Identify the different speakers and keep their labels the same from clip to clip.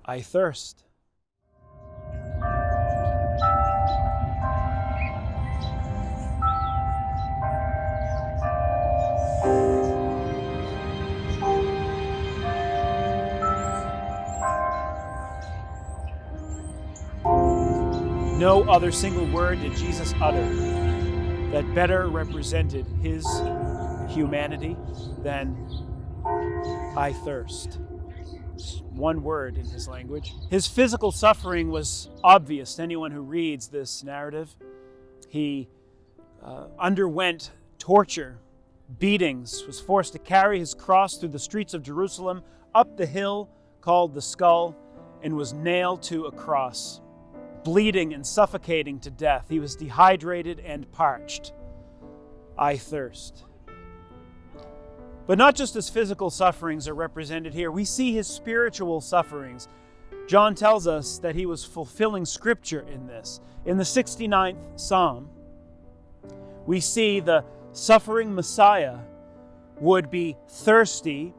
Speaker 1: I thirst. No other single word did Jesus utter that better represented his humanity than I thirst. It's one word in his language. His physical suffering was obvious to anyone who reads this narrative. He underwent torture, beatings, was forced to carry his cross through the streets of Jerusalem, up the hill called the Skull, and was nailed to a cross, bleeding and suffocating to death. He was dehydrated and parched. I thirst. But not just his physical sufferings are represented here. We see his spiritual sufferings. John tells us that he was fulfilling Scripture in this. In the 69th Psalm, we see the suffering Messiah would be thirsty,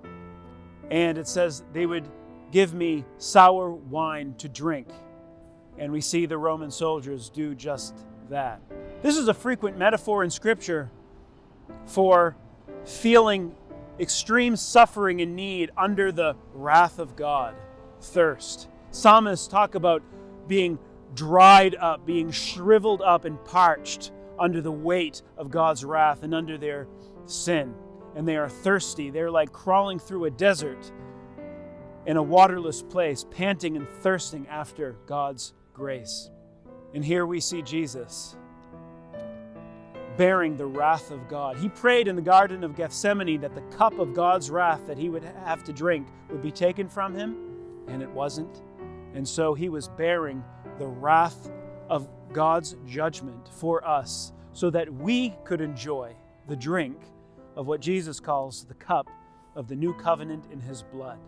Speaker 1: and it says they would give me sour wine to drink. And we see the Roman soldiers do just that. This is a frequent metaphor in Scripture for feeling extreme suffering and need under the wrath of God, thirst. Psalmists talk about being dried up, being shriveled up and parched under the weight of God's wrath and under their sin. And they are thirsty. They're like crawling through a desert in a waterless place, panting and thirsting after God's grace. And here we see Jesus bearing the wrath of God. He prayed in the Garden of Gethsemane that the cup of God's wrath that he would have to drink would be taken from him, and it wasn't. And so he was bearing the wrath of God's judgment for us so that we could enjoy the drink of what Jesus calls the cup of the new covenant in his blood.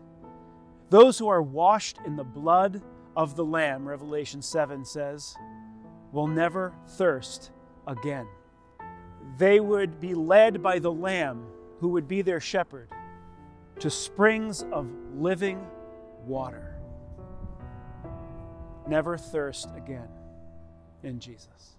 Speaker 1: Those who are washed in the blood of the Lamb, Revelation 7 says, will never thirst again. They would be led by the Lamb, who would be their shepherd, to springs of living water. Never thirst again in Jesus.